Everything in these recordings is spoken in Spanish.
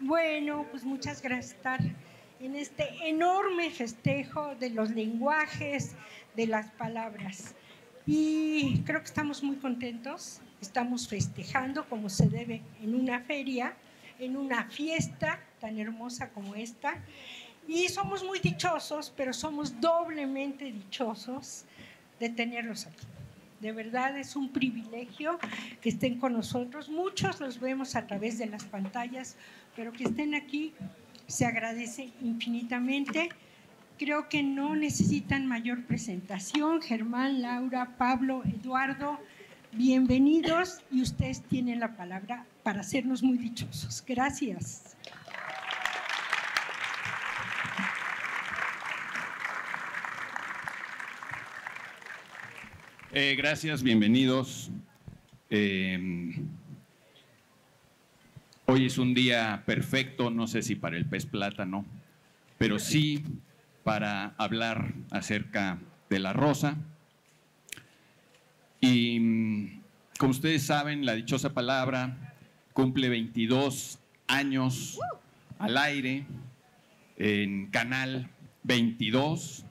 Bueno, pues muchas gracias por estar en este enorme festejo de los lenguajes, de las palabras. Y creo que estamos muy contentos, estamos festejando como se debe en una feria, en una fiesta tan hermosa como esta. Y somos muy dichosos, pero somos doblemente dichosos de tenerlos aquí. De verdad es un privilegio que estén con nosotros. Muchos los vemos a través de las pantallas, pero que estén aquí se agradece infinitamente. Creo que no necesitan mayor presentación. Germán, Laura, Pablo, Eduardo, bienvenidos y ustedes tienen la palabra para hacernos muy dichosos. Gracias. Gracias, bienvenidos. Hoy es un día perfecto, no sé si para el pez plátano, pero sí para hablar acerca de la rosa. Y como ustedes saben, la dichosa palabra cumple 22 años al aire en Canal 22.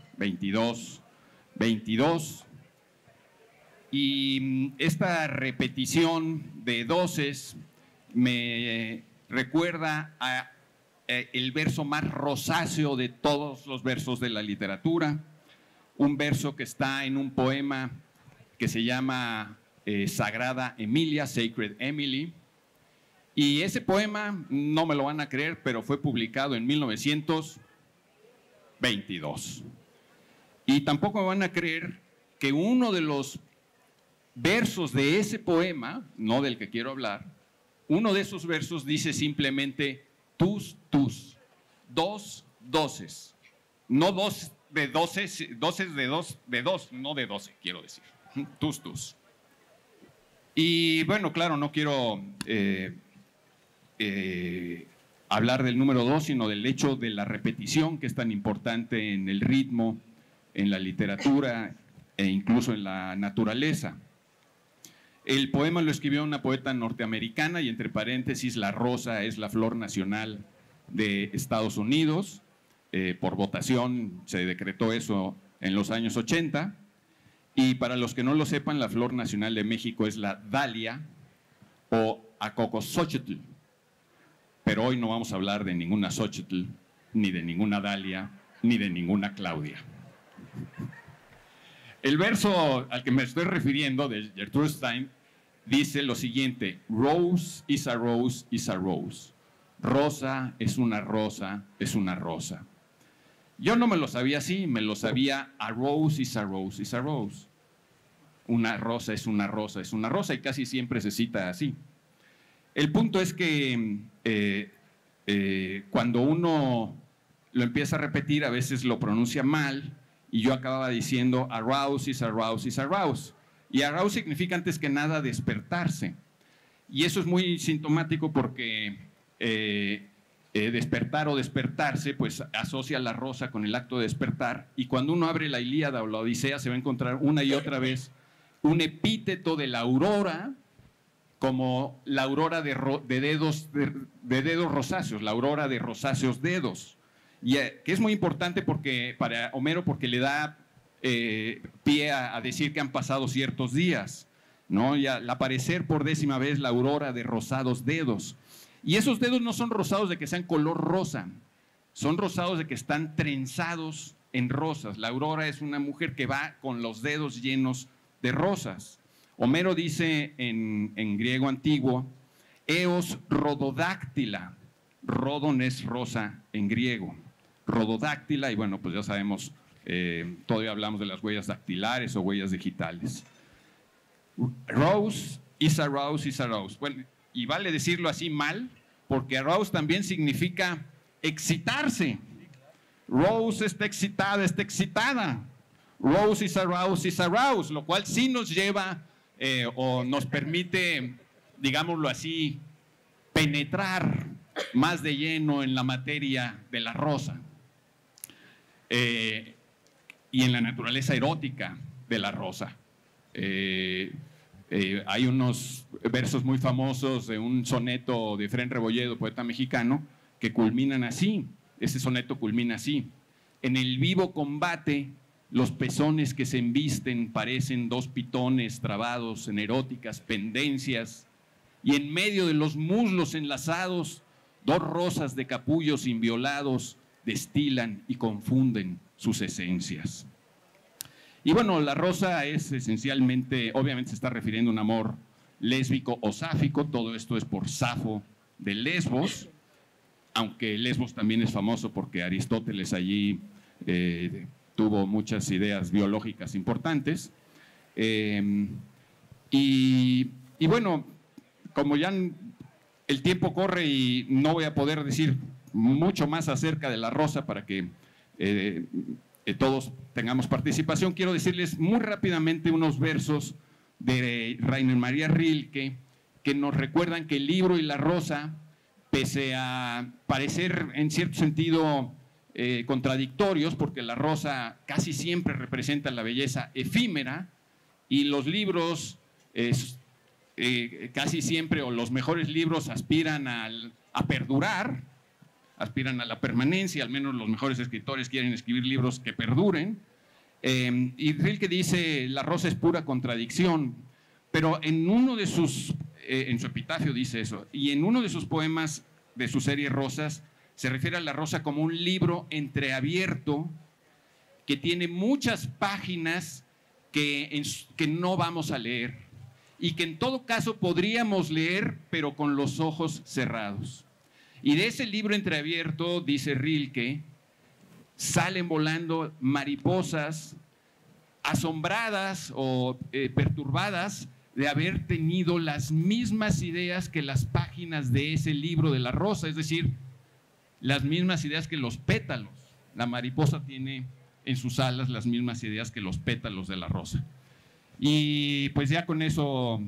Y esta repetición de doces me recuerda a el verso más rosáceo de todos los versos de la literatura, un verso que está en un poema que se llama Sagrada Emilia, Sacred Emily, y ese poema, no me lo van a creer, pero fue publicado en 1922. Y tampoco me van a creer que uno de los versos de ese poema, no del que quiero hablar, uno de esos versos dice simplemente tus, dos doces, no dos de doces, doces de dos, no de 12, quiero decir, tus. Y bueno, claro, no quiero hablar del número 2, sino del hecho de la repetición, que es tan importante en el ritmo, en la literatura e incluso en la naturaleza. El poema lo escribió una poeta norteamericana y entre paréntesis, la rosa es la flor nacional de Estados Unidos. Por votación se decretó eso en los años 80. Y para los que no lo sepan, la flor nacional de México es la dalia o Acocoxóchitl. Pero hoy no vamos a hablar de ninguna Xóchitl, ni de ninguna dalia, ni de ninguna Claudia. El verso al que me estoy refiriendo, de Gertrude Stein, dice lo siguiente: Rose is a rose is a rose. Rosa es una rosa, es una rosa. Yo no me lo sabía así, me lo sabía a rose is a rose is a rose. Una rosa es una rosa, es una rosa, y casi siempre se cita así. El punto es que cuando uno lo empieza a repetir, a veces lo pronuncia mal, y yo acababa diciendo arouse is arouse is arouse. Y arouse significa antes que nada despertarse. Y eso es muy sintomático porque despertar o despertarse, pues asocia la rosa con el acto de despertar. Y cuando uno abre la Ilíada o la Odisea, se va a encontrar una y otra vez un epíteto de la aurora, como la aurora de dedos rosáceos, la aurora de rosáceos dedos. Y que es muy importante para Homero, porque le da pie a decir que han pasado ciertos días, ¿no? Y al aparecer por 10ª vez la aurora de rosados dedos. Y esos dedos no son rosados de que sean color rosa, son rosados de que están trenzados en rosas. La aurora es una mujer que va con los dedos llenos de rosas. Homero dice en griego antiguo, eos rododáctila. Rodon es rosa en griego. Rododáctila, y bueno, pues ya sabemos, todavía hablamos de las huellas dactilares o huellas digitales. Rose is a rose is a rose. Bueno, y vale decirlo así mal, porque arouse también significa excitarse. Rose está excitada, está excitada. Rose is arouse is arouse, lo cual sí nos lleva o nos permite, digámoslo así, penetrar más de lleno en la materia de la rosa y en la naturaleza erótica de la rosa. Hay unos versos muy famosos de un soneto de Efrén Rebolledo, poeta mexicano, que culminan así. Ese soneto culmina así. En el vivo combate, los pezones que se embisten parecen dos pitones trabados en eróticas pendencias, y en medio de los muslos enlazados, dos rosas de capullos inviolados destilan y confunden sus esencias. Y bueno, la rosa es esencialmente, obviamente se está refiriendo a un amor lésbico o sáfico, todo esto es por Safo de Lesbos, aunque Lesbos también es famoso porque Aristóteles allí tuvo muchas ideas biológicas importantes. Y bueno, como ya el tiempo corre y no voy a poder decir mucho más acerca de la rosa para que todos tengamos participación, quiero decirles muy rápidamente unos versos de Rainer Maria Rilke que nos recuerdan que el libro y la rosa, pese a parecer en cierto sentido contradictorios, porque la rosa casi siempre representa la belleza efímera y los libros casi siempre, o los mejores libros, aspiran a perdurar, aspiran a la permanencia, al menos los mejores escritores quieren escribir libros que perduren. Y Rilke dice, la rosa es pura contradicción, pero en uno de sus, en su epitafio dice eso, y en uno de sus poemas de su serie Rosas, se refiere a la rosa como un libro entreabierto que tiene muchas páginas que no vamos a leer y que en todo caso podríamos leer, pero con los ojos cerrados. Y de ese libro entreabierto, dice Rilke, salen volando mariposas asombradas o perturbadas de haber tenido las mismas ideas que las páginas de ese libro de la rosa, es decir, las mismas ideas que los pétalos. La mariposa tiene en sus alas las mismas ideas que los pétalos de la rosa. Y pues ya con eso,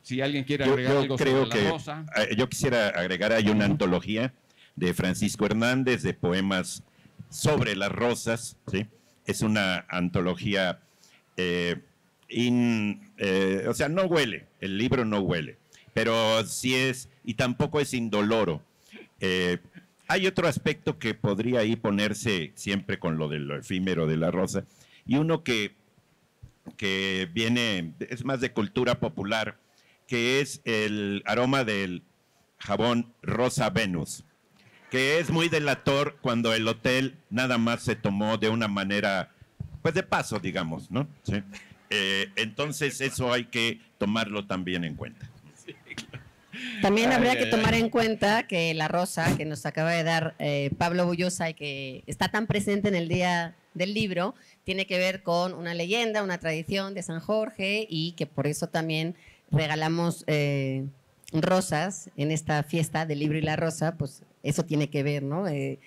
si alguien quiere agregar algo sobre la rosa. Yo quisiera agregar, hay una antología de Francisco Hernández de poemas sobre las rosas, ¿sí? Es una antología, o sea, no huele, el libro no huele, pero sí es, y tampoco es indoloro. Hay otro aspecto que podría ahí ponerse siempre con lo del efímero de la rosa, y uno que viene, es más de cultura popular, que es el aroma del jabón Rosa Venus, que es muy delator cuando el hotel nada más se tomó de una manera, pues de paso, digamos, ¿no? ¿Sí? Entonces eso hay que tomarlo también en cuenta. También habría que tomar en cuenta que la rosa que nos acaba de dar Pablo Bullosa y que está tan presente en el Día del Libro, tiene que ver con una leyenda, una tradición de San Jorge, y que por eso también regalamos rosas en esta fiesta del libro y la rosa, pues eso tiene que ver, ¿no? Es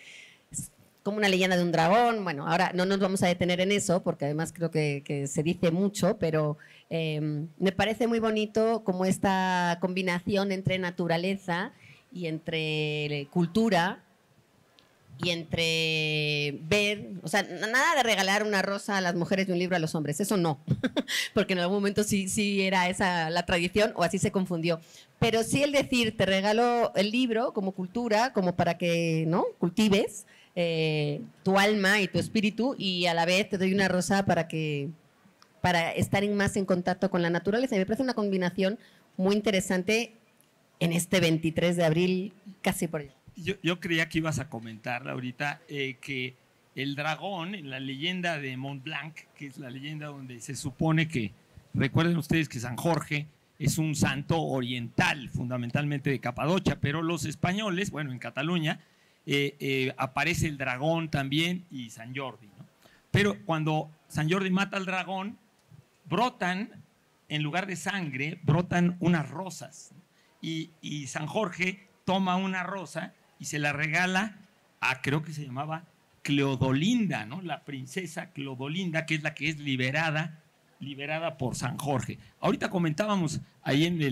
como una leyenda de un dragón. Bueno, ahora no nos vamos a detener en eso, porque además creo que se dice mucho, pero me parece muy bonito como esta combinación entre naturaleza y entre cultura y entre ver, o sea, nada de regalar una rosa a las mujeres y un libro a los hombres, eso no, porque en algún momento sí era esa la tradición o así se confundió, pero sí el decir, te regalo el libro como cultura, como para que, ¿no?, cultives tu alma y tu espíritu, y a la vez te doy una rosa para estar más en contacto con la naturaleza. Y me parece una combinación muy interesante en este 23 de abril, casi por allá. Yo creía que ibas a comentar ahorita que el dragón, en la leyenda de Mont Blanc, que es la leyenda donde se supone que, recuerden ustedes que San Jorge es un santo oriental, fundamentalmente de Capadocia, pero los españoles, bueno, en Cataluña, aparece el dragón también y San Jordi, ¿no? Pero cuando San Jordi mata al dragón, brotan, en lugar de sangre, brotan unas rosas, y San Jorge toma una rosa y se la regala a, creo que se llamaba Cleodolinda, ¿no? La princesa Cleodolinda, que es la que es liberada por San Jorge. Ahorita comentábamos ahí en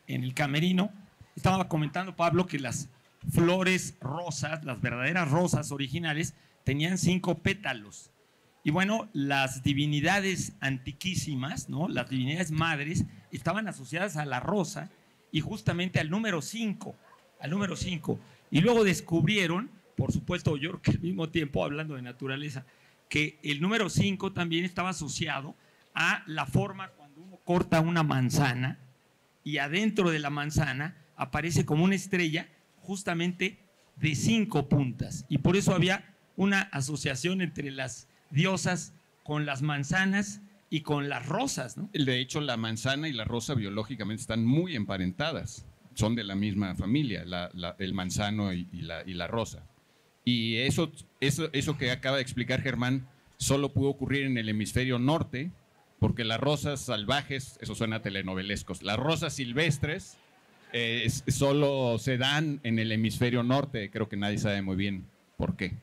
el camerino, estaba comentando Pablo que las flores rosas, las verdaderas rosas originales, tenían 5 pétalos. Y bueno, las divinidades antiquísimas, ¿no?, las divinidades madres, estaban asociadas a la rosa y justamente al número 5. al número 5. Y luego descubrieron, por supuesto, yo creo que al mismo tiempo, hablando de naturaleza, que el número 5 también estaba asociado a la forma cuando uno corta una manzana y adentro de la manzana aparece como una estrella justamente de 5 puntas. Y por eso había una asociación entre las diosas con las manzanas y con las rosas, ¿no? De hecho, la manzana y la rosa biológicamente están muy emparentadas. Son de la misma familia, el manzano y la rosa. Y eso que acaba de explicar Germán solo pudo ocurrir en el hemisferio norte, porque las rosas salvajes, eso suena telenovelescos, las rosas silvestres solo se dan en el hemisferio norte. Creo que nadie sabe muy bien por qué.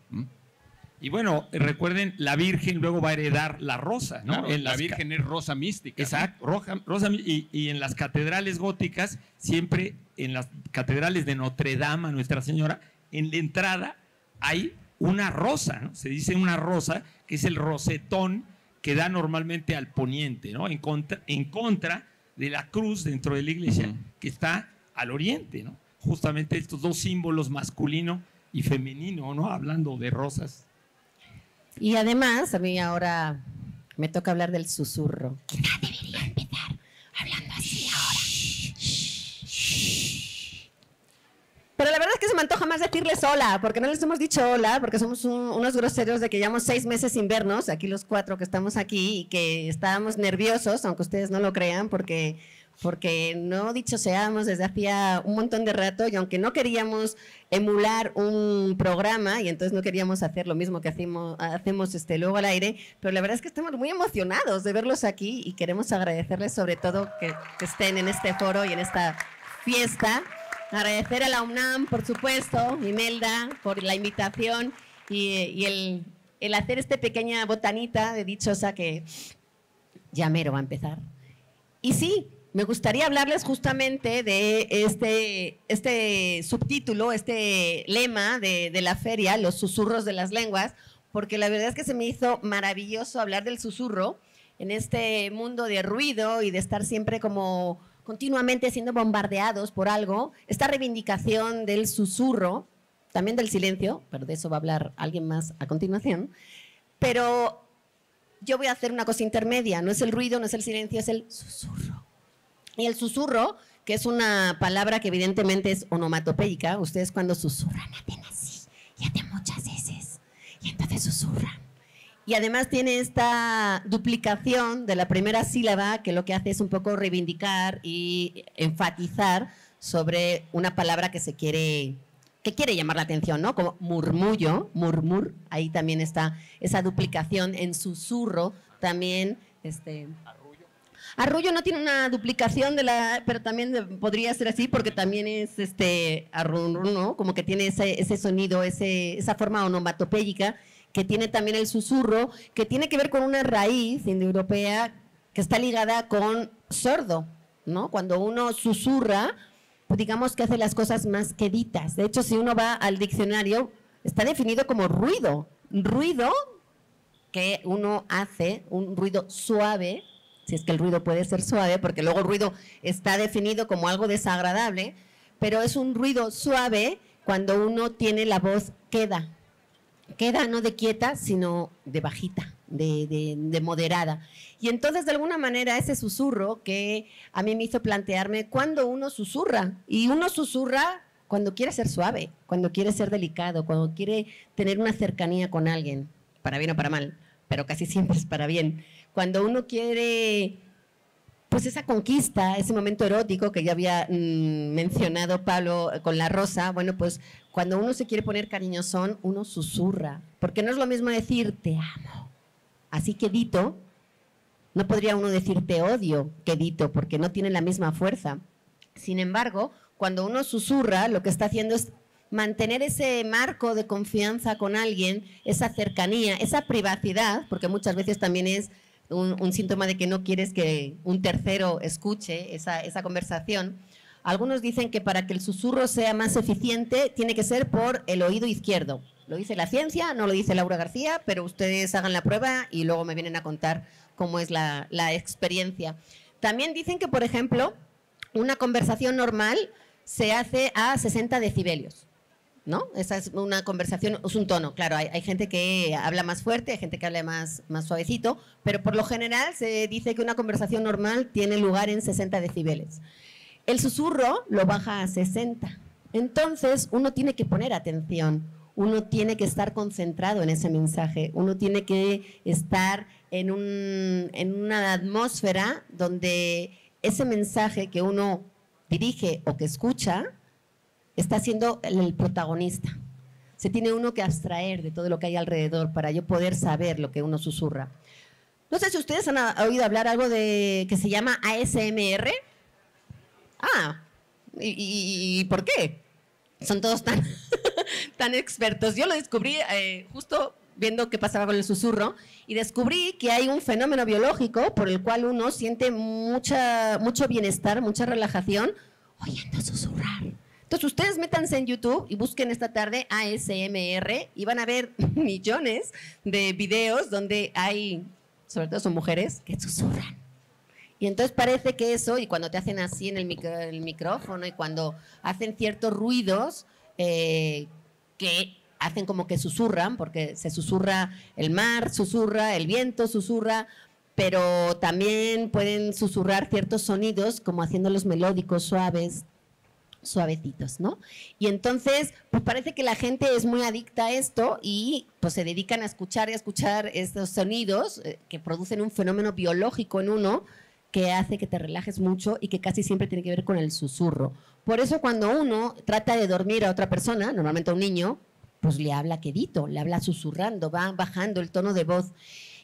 Y bueno, recuerden, la Virgen luego va a heredar la rosa, ¿no? Claro, la Virgen es rosa mística. Exacto, rosa, y en las catedrales góticas, siempre en las catedrales de Notre Dame, Nuestra Señora, en la entrada hay una rosa, ¿no? Se dice una rosa, que es el rosetón que da normalmente al poniente, ¿no? En contra de la cruz dentro de la iglesia, que está al oriente, ¿no? Justamente estos dos símbolos, masculino y femenino, ¿no? Hablando de rosas. Y además, a mí ahora me toca hablar del susurro. Quizá debería empezar hablando así ahora. Pero la verdad es que se me antoja más decirles hola, porque no les hemos dicho hola, porque somos unos groseros de que llevamos 6 meses sin vernos, aquí los 4 que estamos aquí, y que estábamos nerviosos, aunque ustedes no lo crean, porque no dichoseábamos desde hacía un montón de rato, y aunque no queríamos emular un programa, y entonces no queríamos hacer lo mismo que hacemos luego al aire, pero la verdad es que estamos muy emocionados de verlos aquí, y queremos agradecerles sobre todo que estén en este foro y en esta fiesta. Agradecer a la UNAM, por supuesto, Imelda, por la invitación y el hacer esta pequeña botanita de dichosa que ya mero va a empezar. Y sí, me gustaría hablarles justamente de este subtítulo, este lema de la feria, los susurros de las lenguas, porque la verdad es que se me hizo maravilloso hablar del susurro en este mundo de ruido y de estar siempre como continuamente siendo bombardeados por algo. Esta reivindicación del susurro, también del silencio, pero de eso va a hablar alguien más a continuación, pero yo voy a hacer una cosa intermedia, no es el ruido, no es el silencio, es el susurro. Y el susurro, que es una palabra que evidentemente es onomatopéyica, ustedes cuando susurran hacen así, y hacen muchas veces, y entonces susurran. Y además tiene esta duplicación de la primera sílaba que lo que hace es un poco reivindicar y enfatizar sobre una palabra que quiere llamar la atención, ¿no? Como murmullo, murmur, ahí también está esa duplicación. En susurro también, arrullo no tiene una duplicación pero también podría ser así porque también es arrullo, ¿no? Como que tiene ese sonido, esa forma onomatopéyica, que tiene también el susurro, que tiene que ver con una raíz indoeuropea que está ligada con sordo, ¿no? Cuando uno susurra, pues digamos que hace las cosas más queditas. De hecho, si uno va al diccionario, está definido como ruido. Ruido que uno hace, un ruido suave, si es que el ruido puede ser suave, porque luego el ruido está definido como algo desagradable, pero es un ruido suave cuando uno tiene la voz queda no de quieta, sino de bajita, de moderada. Y entonces, de alguna manera, ese susurro que a mí me hizo plantearme cuando uno susurra. Y uno susurra cuando quiere ser suave, cuando quiere ser delicado, cuando quiere tener una cercanía con alguien, para bien o para mal, pero casi siempre es para bien. Cuando uno quiere, pues esa conquista, ese momento erótico que ya había mencionado Pablo con la rosa, bueno, pues cuando uno se quiere poner cariñosón, uno susurra, porque no es lo mismo decir te amo, así quedito, no podría uno decir te odio quedito, porque no tiene la misma fuerza. Sin embargo, cuando uno susurra, lo que está haciendo es mantener ese marco de confianza con alguien, esa cercanía, esa privacidad, porque muchas veces también es un síntoma de que no quieres que un tercero escuche esa conversación. Algunos dicen que para que el susurro sea más eficiente tiene que ser por el oído izquierdo. Lo dice la ciencia, no lo dice Laura García, pero ustedes hagan la prueba y luego me vienen a contar cómo es la experiencia. También dicen que, por ejemplo, una conversación normal se hace a 60 decibelios. ¿No? Esa es una conversación, es un tono, claro, hay gente que habla más fuerte, hay gente que habla más suavecito, pero por lo general se dice que una conversación normal tiene lugar en 60 decibeles. El susurro lo baja a 60, entonces uno tiene que poner atención, uno tiene que estar concentrado en ese mensaje, uno tiene que estar en una atmósfera donde ese mensaje que uno dirige o que escucha está siendo el protagonista. Se tiene uno que abstraer de todo lo que hay alrededor para yo poder saber lo que uno susurra. No sé si ustedes han oído hablar algo de que se llama ASMR. Ah, ¿y por qué? Son todos tan expertos. Yo lo descubrí justo viendo qué pasaba con el susurro y descubrí que hay un fenómeno biológico por el cual uno siente mucho bienestar, mucha relajación oyendo susurrar. Entonces, ustedes métanse en YouTube y busquen esta tarde ASMR y van a ver millones de videos donde hay, sobre todo son mujeres, que susurran. Y entonces parece que eso, y cuando te hacen así en el micrófono y cuando hacen ciertos ruidos que hacen como que susurran, porque se susurra el mar, susurra el viento, susurra, pero también pueden susurrar ciertos sonidos como haciéndolos melódicos, suavecitos, ¿no? Y entonces, pues parece que la gente es muy adicta a esto y pues se dedican a escuchar estos sonidos que producen un fenómeno biológico en uno que hace que te relajes mucho y que casi siempre tiene que ver con el susurro. Por eso cuando uno trata de dormir a otra persona, normalmente a un niño, pues le habla quedito, le habla susurrando, va bajando el tono de voz.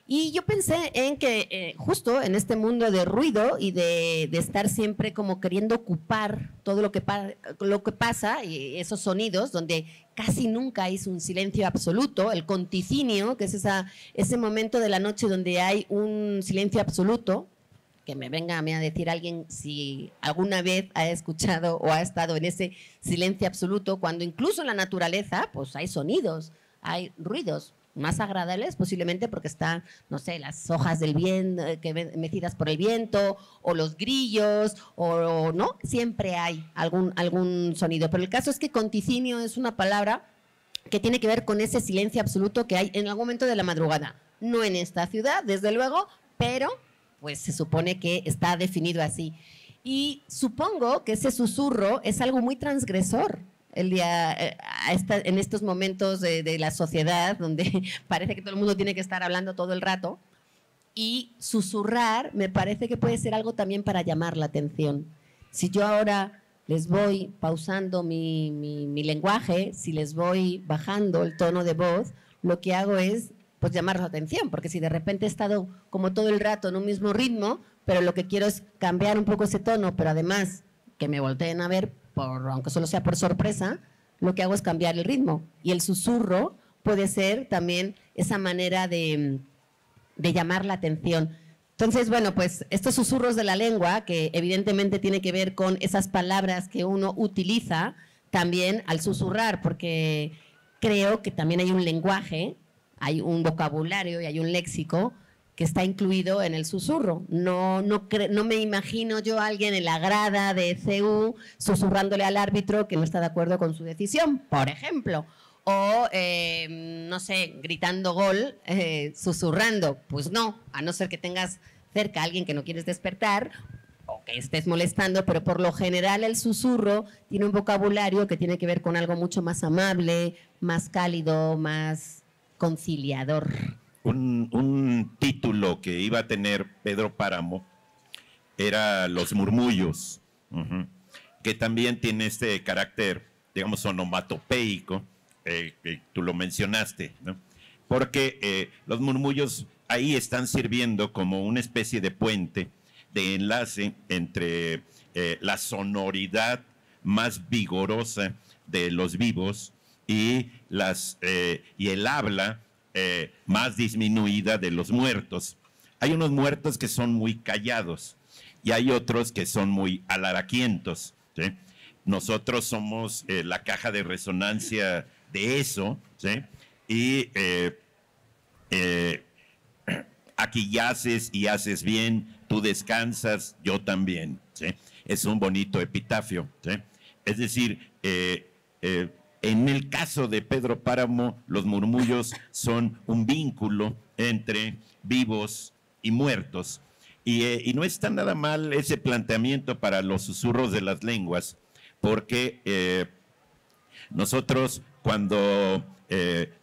Y yo pensé en que justo en este mundo de ruido y de estar siempre como queriendo ocupar todo lo que pasa, y esos sonidos donde casi nunca hay un silencio absoluto, el conticinio, que es ese momento de la noche donde hay un silencio absoluto, que me venga a mí a decir alguien si alguna vez ha escuchado o ha estado en ese silencio absoluto, cuando incluso en la naturaleza pues hay sonidos, hay ruidos más agradables posiblemente porque están, no sé, las hojas del viento mecidas por el viento o los grillos o no, siempre hay algún sonido. Pero el caso es que conticinio es una palabra que tiene que ver con ese silencio absoluto que hay en algún momento de la madrugada. No en esta ciudad, desde luego, pero pues se supone que está definido así. Y supongo que ese susurro es algo muy transgresor en estos momentos de la sociedad donde parece que todo el mundo tiene que estar hablando todo el rato, y susurrar me parece que puede ser algo también para llamar la atención. Si yo ahora les voy pausando mi lenguaje, si les voy bajando el tono de voz, lo que hago es pues llamar su atención, porque si de repente he estado como todo el rato en un mismo ritmo, pero lo que quiero es cambiar un poco ese tono, pero además que me volteen a ver, aunque solo sea por sorpresa, lo que hago es cambiar el ritmo. Y el susurro puede ser también esa manera de llamar la atención. Entonces, bueno, pues estos susurros de la lengua, que evidentemente tiene que ver con esas palabras que uno utiliza también al susurrar, porque creo que también hay un lenguaje, hay un vocabulario y hay un léxico que está incluido en el susurro. No me imagino yo a alguien en la grada de CU susurrándole al árbitro que no está de acuerdo con su decisión, por ejemplo. O, no sé, gritando gol, susurrando. Pues no, a no ser que tengas cerca a alguien que no quieres despertar o que estés molestando, pero por lo general el susurro tiene un vocabulario que tiene que ver con algo mucho más amable, más cálido, más conciliador. Un título que iba a tener Pedro Páramo era Los Murmullos, que también tiene este carácter, digamos, onomatopeico, que tú lo mencionaste, ¿no? Porque los murmullos ahí están sirviendo como una especie de puente, de enlace entre la sonoridad más vigorosa de los vivos y el habla más disminuida de los muertos. Hay unos muertos que son muy callados y hay otros que son muy alaraquientos, ¿sí? Nosotros somos la caja de resonancia de eso, ¿sí? Y aquí yaces y haces bien, tú descansas, yo también, ¿sí? Es un bonito epitafio, ¿sí? Es decir, en el caso de Pedro Páramo, los murmullos son un vínculo entre vivos y muertos. Y no está nada mal ese planteamiento para los susurros de las lenguas, porque nosotros cuando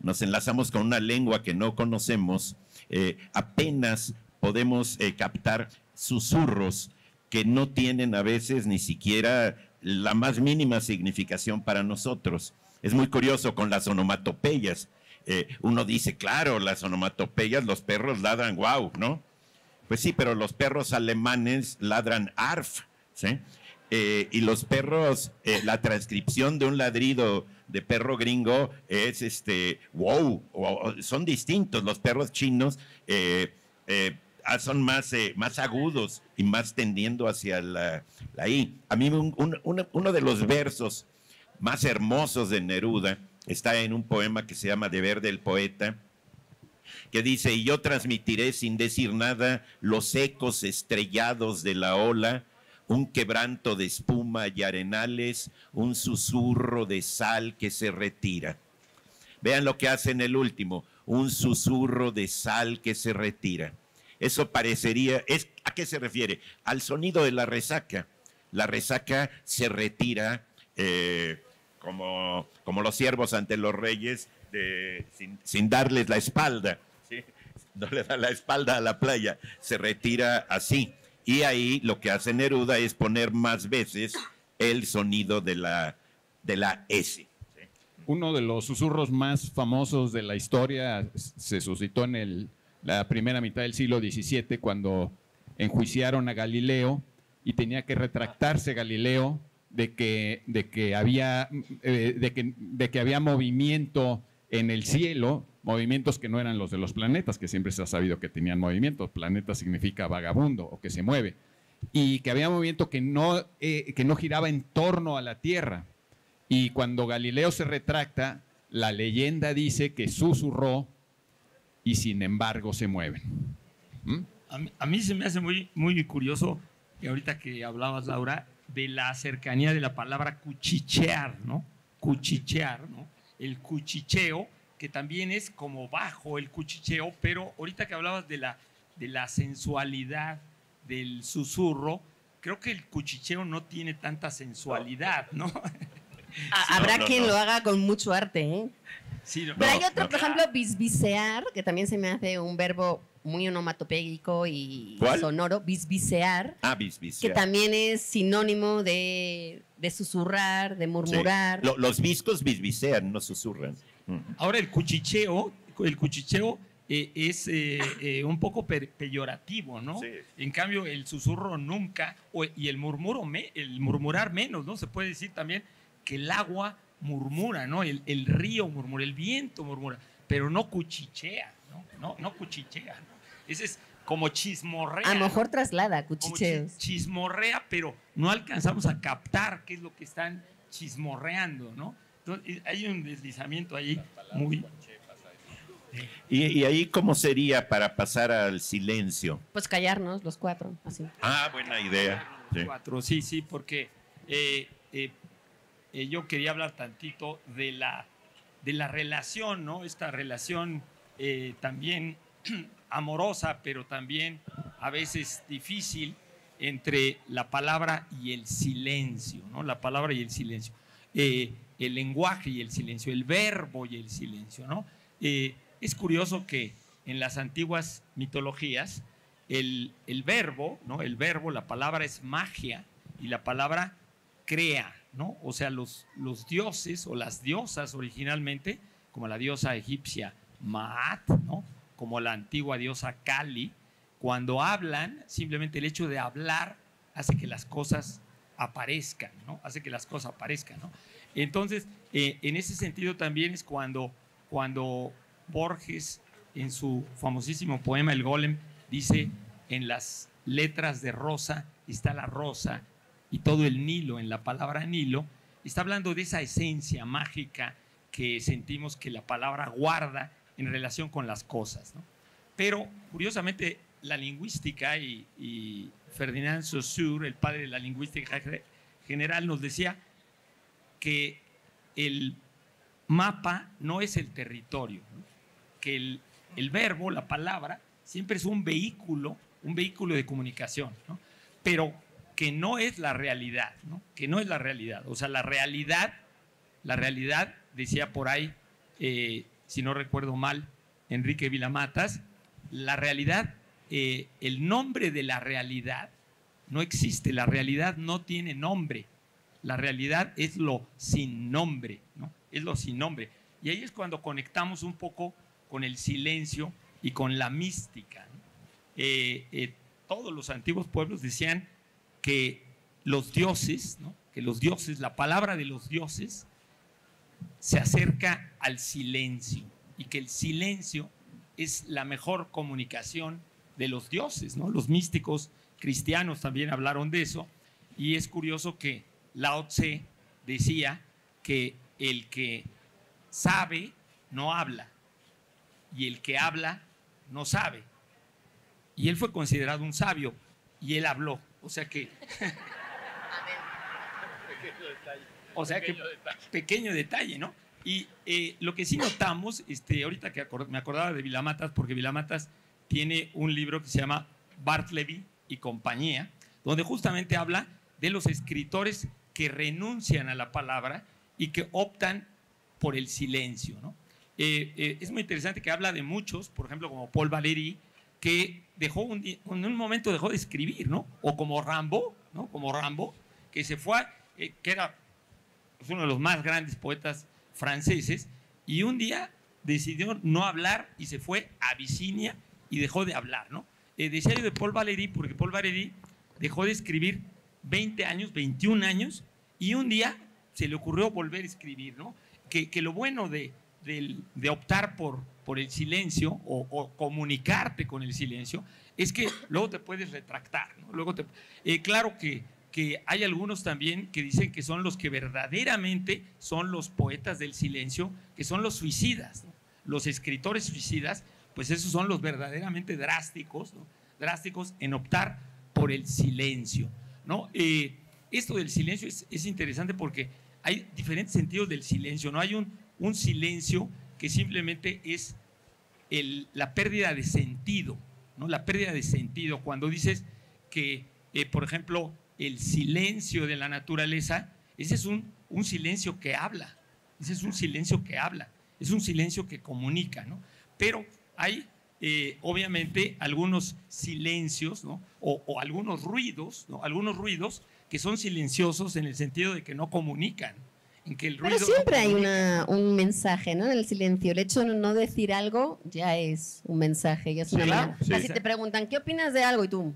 nos enlazamos con una lengua que no conocemos, apenas podemos captar susurros que no tienen a veces ni siquiera la más mínima significación para nosotros. Es muy curioso con las onomatopeyas. Uno dice, claro, las onomatopeyas, los perros ladran wow, ¿no? Pues sí, pero los perros alemanes ladran arf, ¿sí? Y los perros, la transcripción de un ladrido de perro gringo es wow, son distintos. Los perros chinos son más agudos y más tendiendo hacia la I. A mí uno de los versos más hermosos de Neruda está en un poema que se llama Deber del poeta, que dice: y yo transmitiré sin decir nada los ecos estrellados de la ola, un quebranto de espuma y arenales, un susurro de sal que se retira. Vean lo que hace en el último, un susurro de sal que se retira. Eso parecería, ¿a qué se refiere? Al sonido de la resaca. La resaca se retira como los siervos ante los reyes, sin darles la espalda, ¿sí? No le da la espalda a la playa, se retira así. Y ahí lo que hace Neruda es poner más veces el sonido de la S. ¿Sí? Uno de los susurros más famosos de la historia se suscitó en la primera mitad del siglo XVII, cuando enjuiciaron a Galileo y tenía que retractarse Galileo de que había movimiento en el cielo, movimientos que no eran los de los planetas, que siempre se ha sabido que tenían movimiento. Planeta significa vagabundo o que se mueve, y que había movimiento que no giraba en torno a la Tierra. Y cuando Galileo se retracta, la leyenda dice que susurró y sin embargo se mueven. A mí se me hace muy, muy curioso, y ahorita que hablabas, Laura, de la cercanía de la palabra cuchichear, ¿no? Cuchichear, ¿no? El cuchicheo, que también es como bajo el cuchicheo, pero ahorita que hablabas de la sensualidad del susurro, creo que el cuchicheo no tiene tanta sensualidad, ¿no? Habrá quien lo haga con mucho arte, ¿eh? Sí, pero hay otro, por ejemplo, bisbisear, que también se me hace un verbo muy onomatopéyico y sonoro, bisbisear, bisbisear, que también es sinónimo de susurrar, de murmurar. Sí. Los viscos bisbisean, no susurran. Ahora el cuchicheo es un poco peyorativo, ¿no? Sí. En cambio, el susurro nunca, y el murmurar menos, ¿no? Se puede decir también que el agua murmura, ¿no? El río murmura, el viento murmura, pero no cuchichea, ¿no? No cuchichea, ¿no? Ese es como chismorrea. A lo mejor traslada cuchicheos. Chismorrea, pero no alcanzamos a captar qué es lo que están chismorreando, ¿no? Entonces, hay un deslizamiento ahí muy... ¿Y ahí cómo sería para pasar al silencio? Pues callarnos los cuatro, así. Buena idea. Los cuatro, sí, porque yo quería hablar tantito de la relación, ¿no? Esta relación también amorosa, pero también a veces difícil, entre la palabra y el silencio, ¿no? La palabra y el silencio. El lenguaje y el silencio, el verbo y el silencio, ¿no? Es curioso que en las antiguas mitologías el verbo, ¿no? El verbo, la palabra es magia y la palabra crea, ¿no? O sea, los dioses o las diosas originalmente, como la diosa egipcia Maat, ¿no? Como la antigua diosa Kali, cuando hablan, simplemente el hecho de hablar hace que las cosas aparezcan, ¿no? Hace que las cosas aparezcan, ¿no? Entonces, en ese sentido también es cuando Borges, en su famosísimo poema El Golem, dice: en las letras de rosa está la rosa, y todo el Nilo, en la palabra Nilo, está hablando de esa esencia mágica que sentimos que la palabra guarda en relación con las cosas, ¿no? Pero, curiosamente, la lingüística y Ferdinand Saussure, el padre de la lingüística general, nos decía que el mapa no es el territorio, ¿no? Que el verbo, la palabra, siempre es un vehículo de comunicación, ¿no? Pero que no es la realidad, ¿no? Que no es la realidad. O sea, la realidad, decía por ahí, si no recuerdo mal, Enrique Vilamatas, la realidad, el nombre de la realidad no existe, la realidad no tiene nombre, la realidad es lo sin nombre, ¿no? Es lo sin nombre. Y ahí es cuando conectamos un poco con el silencio y con la mística, ¿no? Todos los antiguos pueblos decían que los dioses, ¿no? Que los dioses, la palabra de los dioses se acerca al silencio y que el silencio es la mejor comunicación de los dioses, ¿no? Los místicos cristianos también hablaron de eso, y es curioso que Lao Tse decía que el que sabe no habla y el que habla no sabe, y él fue considerado un sabio y él habló, o sea que pequeño detalle, ¿no? Y lo que sí notamos, ahorita que me acordaba de Vilamatas, porque Vilamatas tiene un libro que se llama Bartleby y compañía, donde justamente habla de los escritores que renuncian a la palabra y que optan por el silencio, ¿no? Es muy interesante que habla de muchos, por ejemplo, como Paul Valéry, que en un momento dejó de escribir, ¿no? O como Rimbaud, ¿no? Como Rimbaud, que se fue, que era uno de los más grandes poetas franceses, y un día decidió no hablar y se fue a Abisinia y dejó de hablar, ¿no? Decía yo de Paul Valéry, porque Paul Valéry dejó de escribir 20 años, 21 años, y un día se le ocurrió volver a escribir, ¿no? Que lo bueno de optar por el silencio o comunicarte con el silencio es que luego te puedes retractar, ¿no? Luego claro que hay algunos también que dicen que son los que verdaderamente son los poetas del silencio, que son los suicidas, ¿no? Los escritores suicidas, pues esos son los verdaderamente drásticos, ¿no? Drásticos en optar por el silencio, ¿no? Esto del silencio es interesante porque hay diferentes sentidos del silencio, ¿no? Hay un silencio que simplemente es la pérdida de sentido, ¿no? La pérdida de sentido, cuando dices que, por ejemplo, el silencio de la naturaleza, ese es un silencio que habla, ese es un silencio que habla, es un silencio que comunica, ¿no? Pero hay obviamente algunos silencios, ¿no? O algunos ruidos, ¿no? Algunos ruidos que son silenciosos en el sentido de que no comunican. En que el ruido pero siempre no hay un mensaje, ¿no? En el silencio. El hecho de no decir algo ya es un mensaje, ya es una claro, manera. sí. Así te preguntan, ¿qué opinas de algo? Y tú,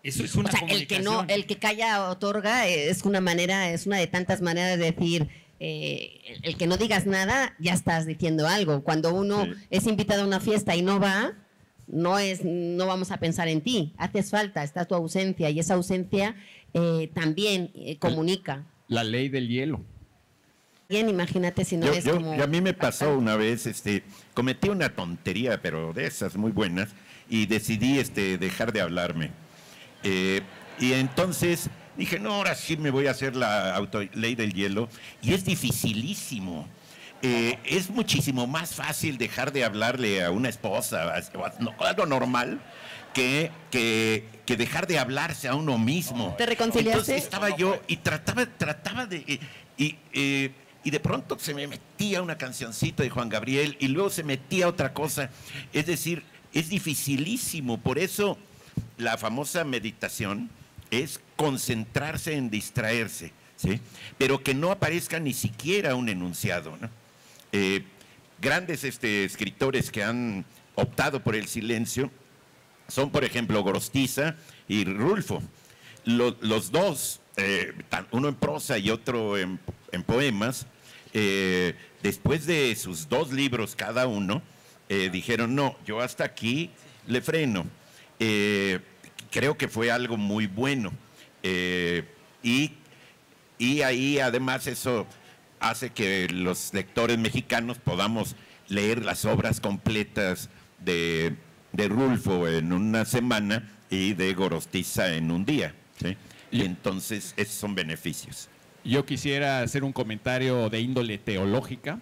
Eso es una o sea, comunicación. el que calla otorga es una manera, es una de tantas maneras de decir, el que no digas nada, ya estás diciendo algo. Cuando uno es invitado a una fiesta y no va, no vamos a pensar en ti, haces falta, está tu ausencia, y esa ausencia también comunica. La ley del hielo. Bien, imagínate si no es como... A mí me pasó una vez, cometí una tontería, pero de esas muy buenas, y decidí dejar de hablarme. Y entonces dije, no, ahora sí me voy a hacer la ley del hielo, y es dificilísimo. Es muchísimo más fácil dejar de hablarle a una esposa, algo normal, que dejar de hablarse a uno mismo. ¿Te reconciliaste? Entonces estaba yo y trataba de... Y de pronto se me metía una cancioncita de Juan Gabriel y luego se metía otra cosa. Es decir, es dificilísimo. Por eso la famosa meditación es concentrarse en distraerse, ¿sí? Pero que no aparezca ni siquiera un enunciado, ¿no? Grandes escritores que han optado por el silencio son, por ejemplo, Gorostiza y Rulfo. Los dos, uno en prosa y otro en poemas, después de sus 2 libros cada uno, dijeron, no, yo hasta aquí le freno. Creo que fue algo muy bueno. Y ahí además eso hace que los lectores mexicanos podamos leer las obras completas de Rulfo en una semana y de Gorostiza en un día, ¿sí? Y entonces esos son beneficios. yo quisiera hacer un comentario de índole teológica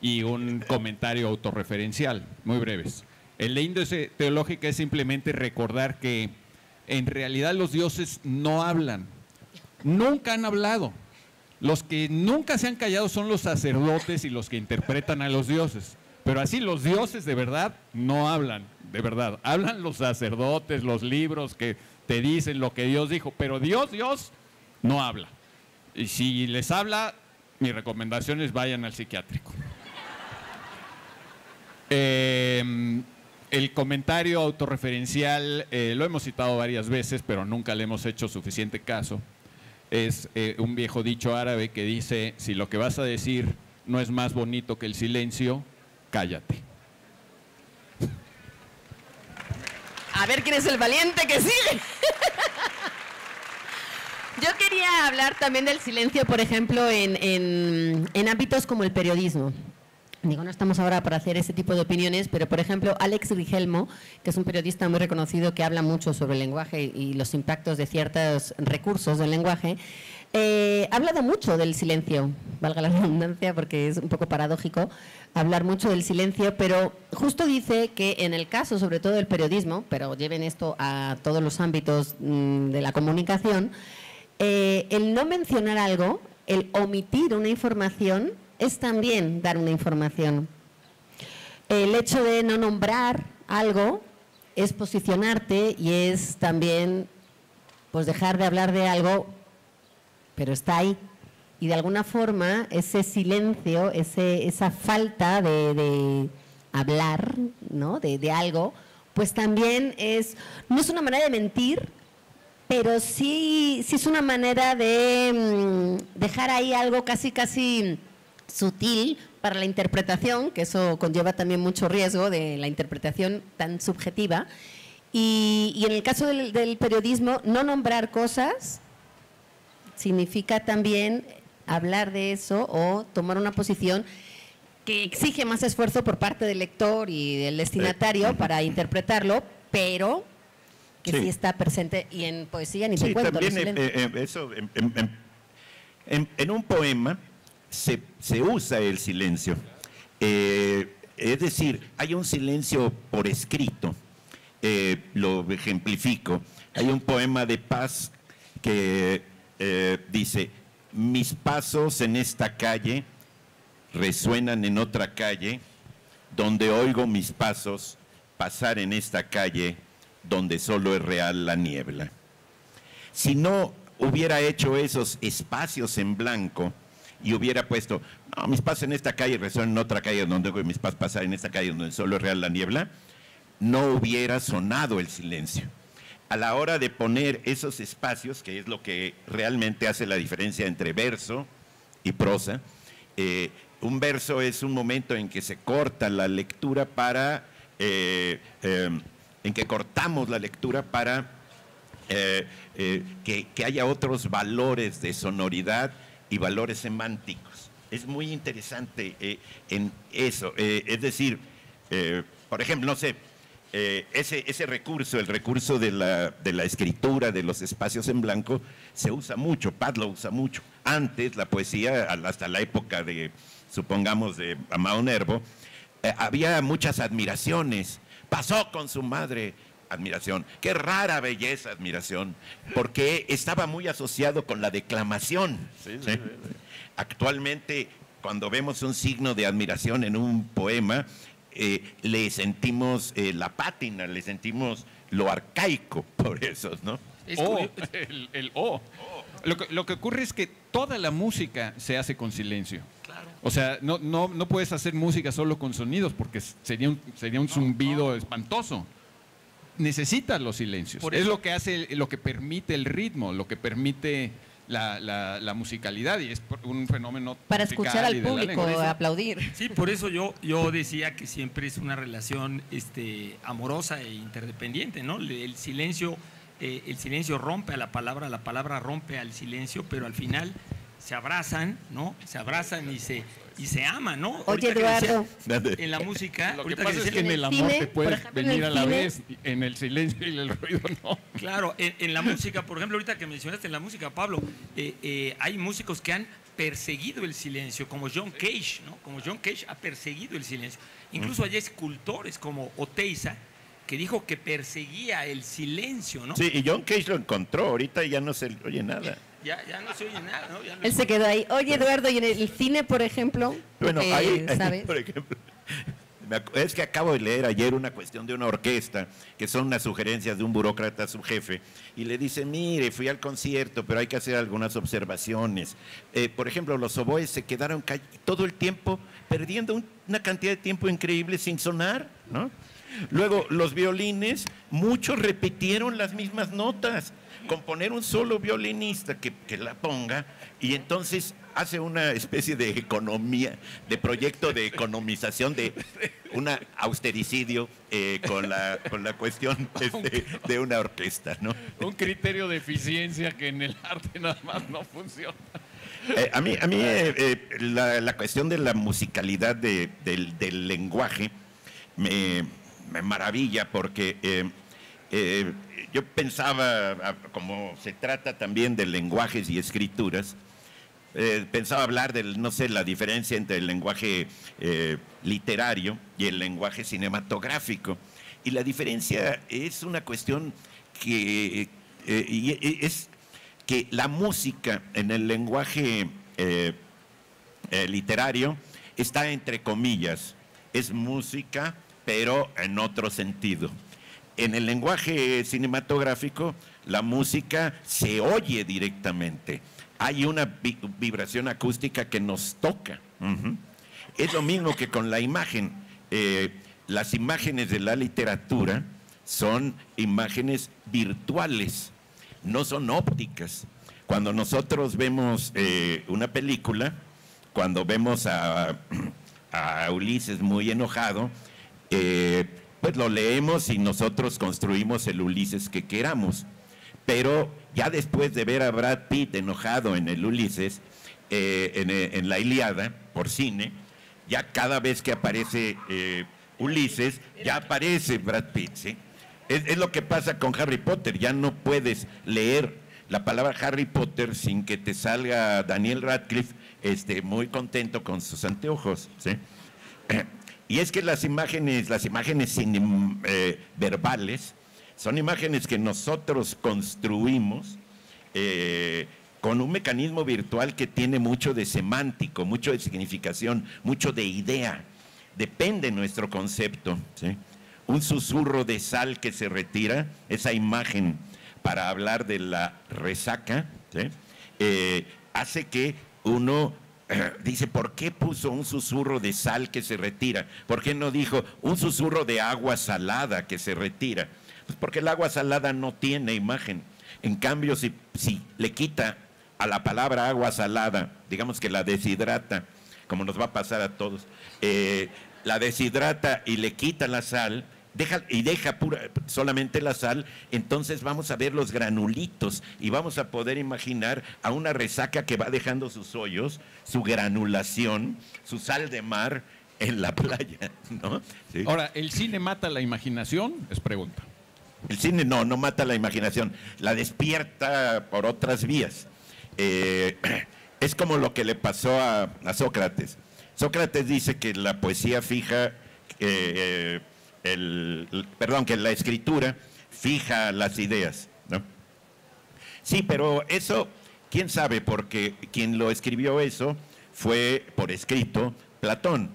y un comentario autorreferencial, muy breves. El de índole teológica es simplemente recordar que en realidad los dioses no hablan, nunca han hablado. Los que nunca se han callado son los sacerdotes y los que interpretan a los dioses. Pero así los dioses de verdad no hablan, de verdad. Hablan los sacerdotes, los libros que te dicen lo que Dios dijo, pero Dios no habla. Y si les habla, mi recomendación es vayan al psiquiátrico. El comentario autorreferencial lo hemos citado varias veces, pero nunca le hemos hecho suficiente caso. Es un viejo dicho árabe que dice: si lo que vas a decir no es más bonito que el silencio, cállate. A ver quién es el valiente que sigue. Yo quería hablar también del silencio, por ejemplo, en ámbitos como el periodismo. Digo, no estamos ahora para hacer ese tipo de opiniones, pero por ejemplo, Alex Rigelmo, que es un periodista muy reconocido que habla mucho sobre el lenguaje y los impactos de ciertos recursos del lenguaje, ha hablado mucho del silencio, valga la redundancia porque es un poco paradójico hablar mucho del silencio, pero justo dice que en el caso sobre todo del periodismo, pero lleven esto a todos los ámbitos de la comunicación, el no mencionar algo, el omitir una información, es también dar una información. El hecho de no nombrar algo es posicionarte y es también pues dejar de hablar de algo, pero está ahí. Y de alguna forma ese silencio, esa falta de hablar, ¿no? de algo, pues también no es una manera de mentir, pero sí es una manera de dejar ahí algo casi sutil para la interpretación, que eso conlleva también mucho riesgo de la interpretación tan subjetiva. Y en el caso del periodismo, no nombrar cosas significa también hablar de eso o tomar una posición que exige más esfuerzo por parte del lector y del destinatario para interpretarlo, pero que sí está presente, y en poesía ni te cuento. También eso, en un poema se usa el silencio. Es decir, hay un silencio por escrito. Lo ejemplifico. Hay un poema de Paz que dice: mis pasos en esta calle resuenan en otra calle, donde oigo mis pasos pasar en esta calle, donde solo es real la niebla. Si no hubiera hecho esos espacios en blanco y hubiera puesto, no, mis pasos en esta calle resuenan en otra calle, donde oigo mis pasos pasar en esta calle, donde solo es real la niebla, no hubiera sonado el silencio. A la hora de poner esos espacios, que es lo que realmente hace la diferencia entre verso y prosa, un verso es un momento en que se corta la lectura en que cortamos la lectura para que haya otros valores de sonoridad y valores semánticos. Es muy interesante en eso. Es decir, por ejemplo, no sé, ese recurso, el recurso de la escritura, de los espacios en blanco, se usa mucho, Paz lo usa mucho. Antes, la poesía, hasta la época de, supongamos, de Amado Nervo, había muchas admiraciones. Pasó con su madre, admiración. Qué rara belleza, admiración, porque estaba muy asociado con la declamación. ¿Sí? Actualmente, cuando vemos un signo de admiración en un poema, le sentimos la pátina, le sentimos lo arcaico por eso, ¿no? El O. Lo que ocurre es que toda la música se hace con silencio. Claro. O sea, no puedes hacer música solo con sonidos porque sería un zumbido espantoso. Necesitas los silencios. Es lo que hace, lo que permite el ritmo, lo que permite la musicalidad, y es un fenómeno para escuchar al público, aplaudir. Sí, por eso yo decía que siempre es una relación amorosa e interdependiente, ¿no? El silencio rompe a la palabra rompe al silencio, pero al final se abrazan, ¿no? Se abrazan y se aman, ¿no? Oye, Eduardo. En la música. Lo que ahorita pasa es decía- que en el amor cine, te por puedes ejemplo, en venir el a la cine. vez, en el silencio y el ruido no. Claro, en la música, por ejemplo, ahorita que mencionaste en la música, Pablo, hay músicos que han perseguido el silencio, como John Cage, ¿no? Como John Cage ha perseguido el silencio. Incluso hay escultores como Oteiza, que dijo que perseguía el silencio, ¿no? Sí, y John Cage lo encontró, ahorita ya no se oye nada. Ya no se oye nada, ¿no? Ya no Él se se oye. quedó ahí. Oye, Eduardo, y en el cine, por ejemplo, Bueno, ahí, ¿sabes? por ejemplo, es que acabo de leer ayer una cuestión de una orquesta, que son unas sugerencias de un burócrata a su jefe, y le dice, mire, fui al concierto, pero hay que hacer algunas observaciones. Por ejemplo, los oboes se quedaron todo el tiempo perdiendo una cantidad de tiempo increíble sin sonar, ¿no? Luego, los violines, muchos repitieron las mismas notas. Componer un solo violinista que la ponga y entonces hace una especie de economía, de proyecto de economización, de un austericidio con la cuestión de una orquesta, ¿no? Un criterio de eficiencia que en el arte nada más no funciona. A mí la cuestión de la musicalidad del lenguaje me maravilla porque yo pensaba, como se trata también de lenguajes y escrituras, pensaba hablar de, no sé, la diferencia entre el lenguaje literario y el lenguaje cinematográfico. Y la diferencia es una cuestión que es que la música en el lenguaje literario está entre comillas, es música, pero en otro sentido. En el lenguaje cinematográfico, la música se oye directamente. Hay una vibración acústica que nos toca. Es lo mismo que con la imagen. Las imágenes de la literatura son imágenes virtuales, no son ópticas. Cuando nosotros vemos una película, cuando vemos a Ulises muy enojado, pues lo leemos y nosotros construimos el Ulises que queramos. Pero ya después de ver a Brad Pitt enojado en el Ulises, en la Ilíada, por cine, ya cada vez que aparece Ulises, ya aparece Brad Pitt, ¿sí? Es lo que pasa con Harry Potter, ya no puedes leer la palabra Harry Potter sin que te salga Daniel Radcliffe muy contento con sus anteojos, ¿sí? Y es que las imágenes verbales son imágenes que nosotros construimos con un mecanismo virtual que tiene mucho de semántico, mucho de significación, mucho de idea. Depende nuestro concepto, ¿sí? Un susurro de sal que se retira, esa imagen para hablar de la resaca, ¿sí? Hace que uno dice, ¿por qué puso un susurro de sal que se retira? ¿Por qué no dijo un susurro de agua salada que se retira? Pues porque el agua salada no tiene imagen. En cambio, si le quita a la palabra agua salada, digamos que la deshidrata, como nos va a pasar a todos, la deshidrata y le quita la sal, deja solamente la sal, entonces vamos a ver los granulitos y vamos a poder imaginar a una resaca que va dejando sus hoyos, su granulación, su sal de mar en la playa, ¿no? ¿Sí? Ahora, ¿el cine mata la imaginación? Es pregunta. El cine no mata la imaginación, la despierta por otras vías. Es como lo que le pasó a Sócrates. Sócrates dice que la poesía fija, que la escritura fija las ideas, ¿no? Sí, pero eso, quién sabe, porque quien lo escribió eso fue por escrito Platón.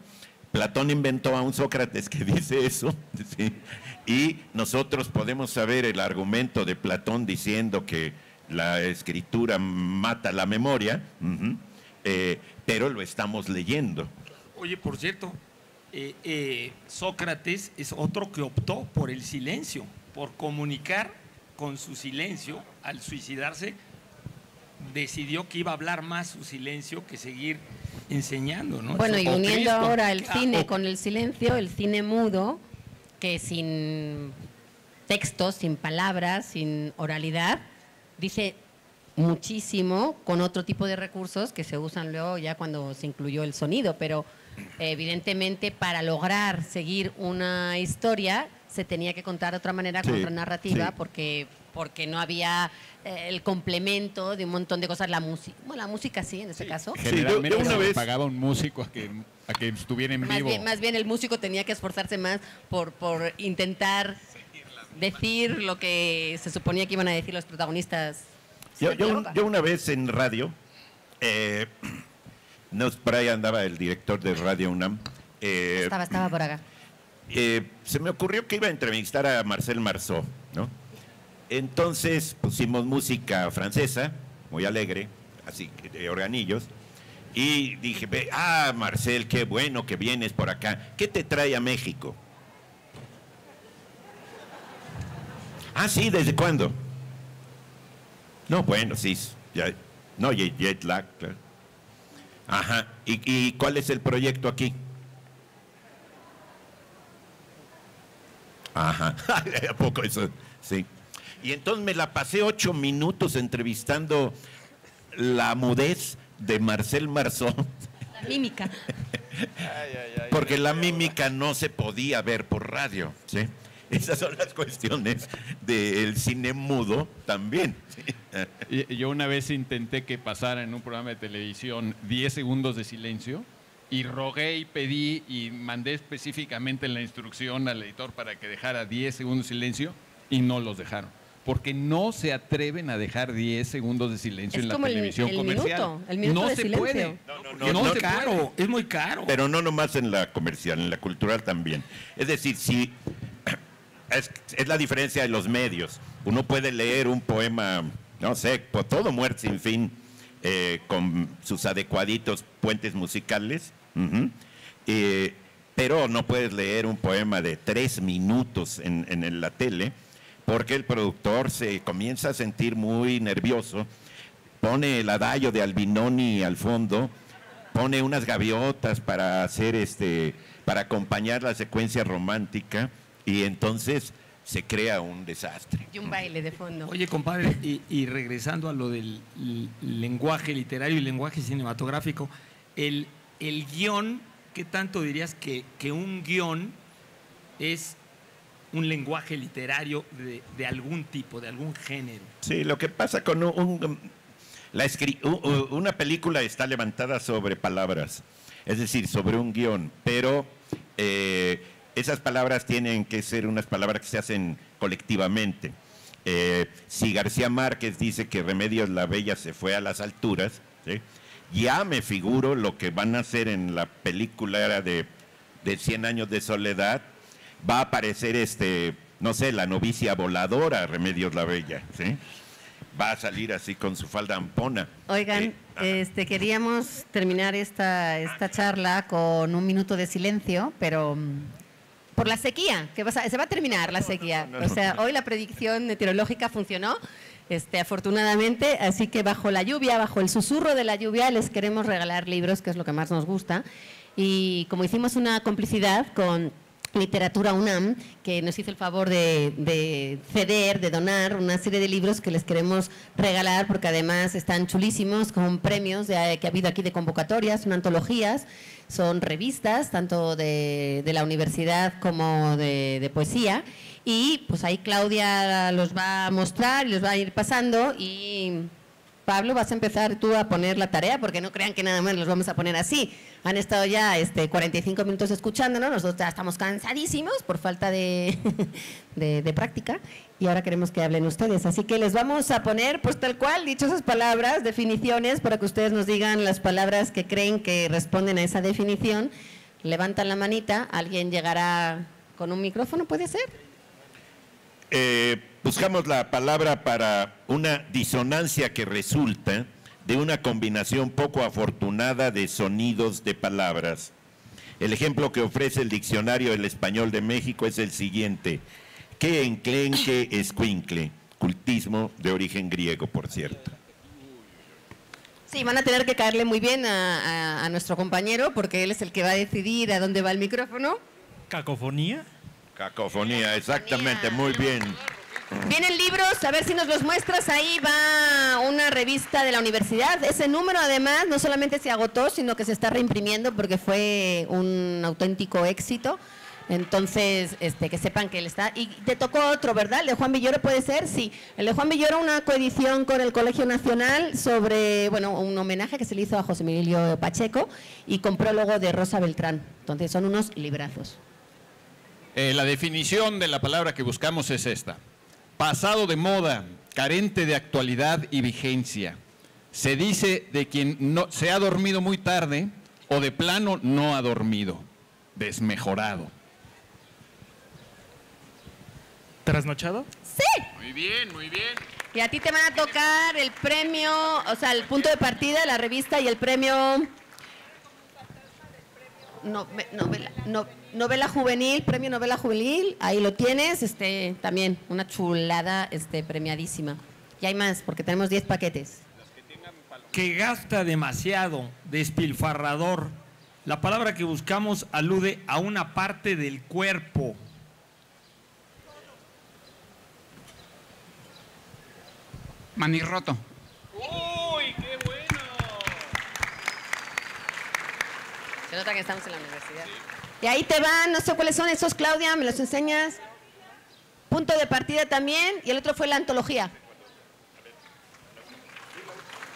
Platón inventó a un Sócrates que dice eso, ¿sí? Y nosotros podemos saber el argumento de Platón diciendo que la escritura mata la memoria, pero lo estamos leyendo. Oye, por cierto, Sócrates es otro que optó por el silencio, por comunicar con su silencio. Al suicidarse, decidió que iba a hablar más su silencio que seguir enseñando, ¿no? Bueno, y O uniendo Cristo. ahora el cine O- con el silencio, el cine mudo, que sin textos, sin palabras, sin oralidad, dice muchísimo con otro tipo de recursos que se usan luego ya cuando se incluyó el sonido, pero evidentemente para lograr seguir una historia se tenía que contar de otra manera, con otra narrativa, porque no había el complemento de un montón de cosas. La música sí, en este caso. Generalmente yo una vez pagaba un músico a que estuviera en vivo. Más bien el músico tenía que esforzarse más por intentar decir lo que se suponía que iban a decir los protagonistas. Yo una vez en radio, por ahí andaba el director de Radio UNAM. Estaba por acá. Se me ocurrió que iba a entrevistar a Marcel Marceau, ¿no? Entonces pusimos música francesa, muy alegre, así de organillos, y dije, Marcel, qué bueno que vienes por acá. ¿Qué te trae a México? Sí, ¿desde cuándo? No, bueno, sí, ya, no, jet lag, claro. Ajá, ¿y cuál es el proyecto aquí? Ajá, ¿a poco eso? Sí. Y entonces me la pasé 8 minutos entrevistando la mudez de Marcel Marceau. La mímica. Porque la mímica no se podía ver por radio, ¿sí? Esas son las cuestiones del cine mudo también. ¿Sí? Yo una vez intenté que pasara en un programa de televisión 10 segundos de silencio y rogué y pedí y mandé específicamente la instrucción al editor para que dejara 10 segundos de silencio y no los dejaron. Porque no se atreven a dejar 10 segundos de silencio en la televisión comercial. El minuto no de se silencio. puede. No, es caro, es muy caro. Pero no nomás en la comercial, en la cultural también. Es decir, si es la diferencia de los medios. Uno puede leer un poema, no sé, por todo Muerte sin fin, con sus adecuaditos puentes musicales, pero no puedes leer un poema de 3 minutos en la tele, porque el productor se comienza a sentir muy nervioso, pone el adagio de Albinoni al fondo, pone unas gaviotas para hacer para acompañar la secuencia romántica, y entonces se crea un desastre. Y un baile de fondo. Oye, compadre, y regresando a lo del lenguaje literario y lenguaje cinematográfico, el guión, ¿qué tanto dirías que un guión es un lenguaje literario de algún tipo, de algún género? Sí, lo que pasa con una película está levantada sobre palabras, es decir, sobre un guión, pero esas palabras tienen que ser unas palabras que se hacen colectivamente. Si García Márquez dice que Remedios la Bella se fue a las alturas, ¿sí? Ya me figuro lo que van a hacer en la película de 100 años de soledad. Va a aparecer no sé, la novicia voladora, Remedios la Bella, ¿sí? Va a salir así con su falda ampona. Oigan, queríamos terminar esta charla con un minuto de silencio, pero por la sequía, se va a terminar la sequía. Hoy la predicción meteorológica funcionó, afortunadamente, así que bajo la lluvia, bajo el susurro de la lluvia, les queremos regalar libros, que es lo que más nos gusta. Y como hicimos una complicidad con Literatura UNAM, que nos hizo el favor de ceder, de donar una serie de libros que les queremos regalar, porque además están chulísimos, con premios que ha habido aquí de convocatorias, son antologías, son revistas, tanto de la universidad como de poesía, y pues ahí Claudia los va a mostrar y los va a ir pasando. Y Pablo, vas a empezar tú a poner la tarea, porque no crean que nada más los vamos a poner así. Han estado ya 45 minutos escuchándonos, nosotros ya estamos cansadísimos por falta de práctica, y ahora queremos que hablen ustedes. Así que les vamos a poner, pues tal cual, dicho esas palabras, definiciones, para que ustedes nos digan las palabras que creen que responden a esa definición. Levantan la manita, alguien llegará con un micrófono, ¿puede ser? Buscamos la palabra para una disonancia que resulta de una combinación poco afortunada de sonidos de palabras. El ejemplo que ofrece el Diccionario del Español de México es el siguiente: que enclenque escuincle, cultismo de origen griego, por cierto. Sí, van a tener que caerle muy bien a nuestro compañero, porque él es el que va a decidir a dónde va el micrófono. ¿Cacofonía? Cacofonía, exactamente, muy bien. Vienen libros, a ver si nos los muestras. Ahí va una revista de la universidad. Ese número, además, no solamente se agotó, sino que se está reimprimiendo porque fue un auténtico éxito. Entonces, que sepan que él está. Y te tocó otro, ¿verdad? ¿El de Juan Villoro puede ser? Sí. El de Juan Villoro, una coedición con el Colegio Nacional sobre, bueno, un homenaje que se le hizo a José Emilio Pacheco y con prólogo de Rosa Beltrán. Entonces, son unos librazos. La definición de la palabra que buscamos es esta: pasado de moda, carente de actualidad y vigencia. Se dice de quien no se ha dormido muy tarde o de plano no ha dormido. Desmejorado. ¿Trasnochado? ¡Sí! Muy bien, muy bien. Y a ti te van a tocar el premio, o sea, el punto de partida de la revista y el premio novela juvenil, premio novela juvenil. Ahí lo tienes, también una chulada, premiadísima. Y hay más, porque tenemos 10 paquetes. Que gasta demasiado, despilfarrador. La palabra que buscamos alude a una parte del cuerpo. Manirroto. ¡Uy, qué bueno! Se nota que estamos en la universidad. Y ahí te van, no sé cuáles son esos, Claudia, ¿me los enseñas? Punto de partida también, y el otro fue la antología.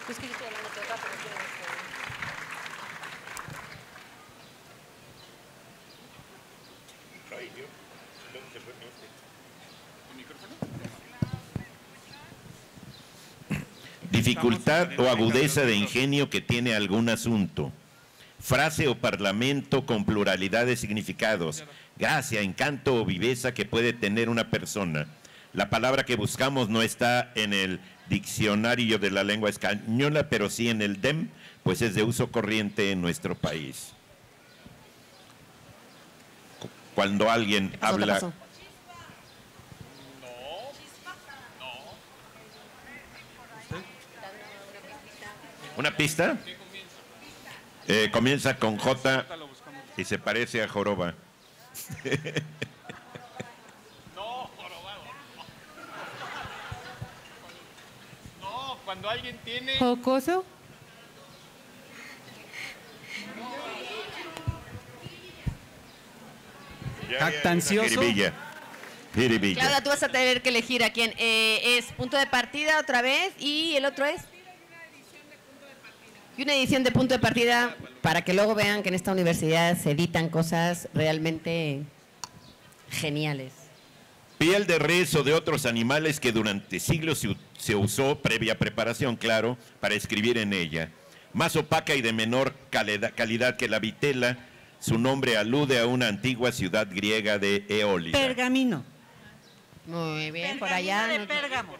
Es que yo estoy hablando todo el rato, no quiero Dificultad o agudeza de ingenio que tiene algún asunto. Frase o parlamento con pluralidad de significados. Gracia, encanto o viveza que puede tener una persona. La palabra que buscamos no está en el diccionario de la lengua española, pero sí en el DEM, pues es de uso corriente en nuestro país. Cuando alguien habla... ¿Una pista? Comienza con J y se parece a joroba. No, jorobado. No, cuando alguien tiene... ¿Jocoso? ¿Jactancioso? Jiribilla. Jiribilla. Claudia, tú vas a tener que elegir a quién. Es punto de partida otra vez y el otro es... Y una edición de punto de partida para que luego vean que en esta universidad se editan cosas realmente geniales. Piel de res o de otros animales que durante siglos se usó, previa preparación, claro, para escribir en ella. Más opaca y de menor calidad que la vitela, su nombre alude a una antigua ciudad griega de Eólida. Pergamino. Muy bien, por allá. De Pérgamo.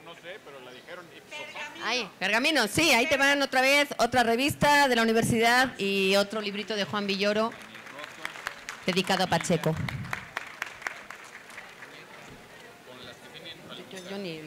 Ahí, Pergamino, sí, ahí te van otra vez, otra revista de la universidad y otro librito de Juan Villoro dedicado a Pacheco. Yo ni...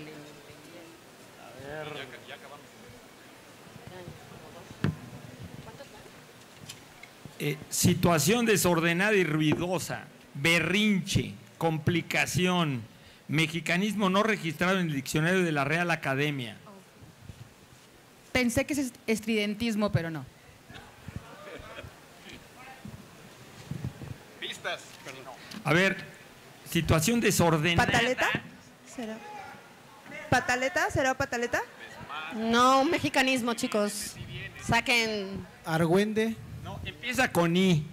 Situación desordenada y ruidosa, berrinche, complicación, mexicanismo no registrado en el diccionario de la Real Academia. Pensé que es estridentismo, pero no. Pistas. A ver, situación desordenada. ¿Pataleta? ¿Será? ¿Pataleta? ¿Será pataleta? No, un mexicanismo, chicos. Saquen... Argüende. No, empieza con I.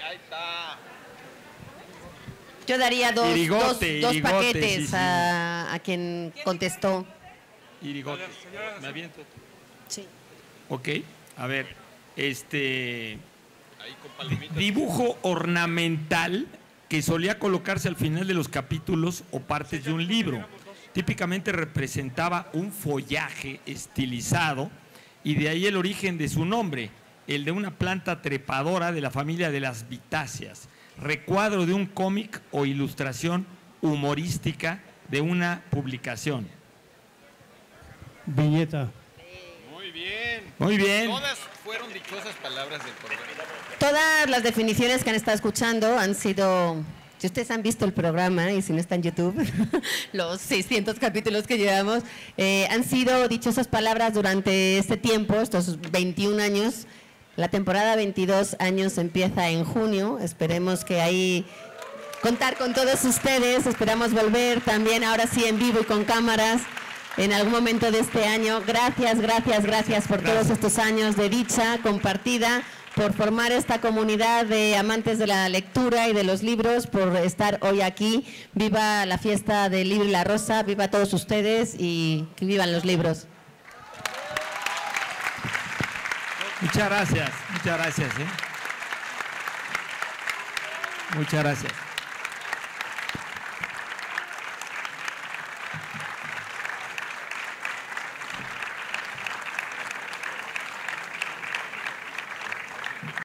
Ahí está. Yo daría dos Irigote, paquetes sí, sí. a quien contestó. Irigote. ¿Me aviento? Sí. Ok, a ver, Ahí con palomitas. dibujo ornamental que solía colocarse al final de los capítulos o partes de un libro. Típicamente representaba un follaje estilizado y de ahí el origen de su nombre, el de una planta trepadora de la familia de las vitáceas, recuadro de un cómic o ilustración humorística de una publicación. Viñeta. Muy bien. Muy bien. Todas fueron dichosas palabras del programa. Todas las definiciones que han estado escuchando han sido Si ustedes han visto el programa, y si no está en YouTube, los 600 capítulos que llevamos, han sido dichosas palabras durante este tiempo, estos 21 años. La temporada 22 años empieza en junio. Esperemos que ahí contar con todos ustedes. Esperamos volver también, ahora sí, en vivo y con cámaras en algún momento de este año. Gracias, gracias, gracias por todos estos años de dicha compartida, por formar esta comunidad de amantes de la lectura y de los libros, por estar hoy aquí. Viva la fiesta del libro y la rosa, viva todos ustedes y que vivan los libros. Muchas gracias, muchas gracias. Muchas gracias.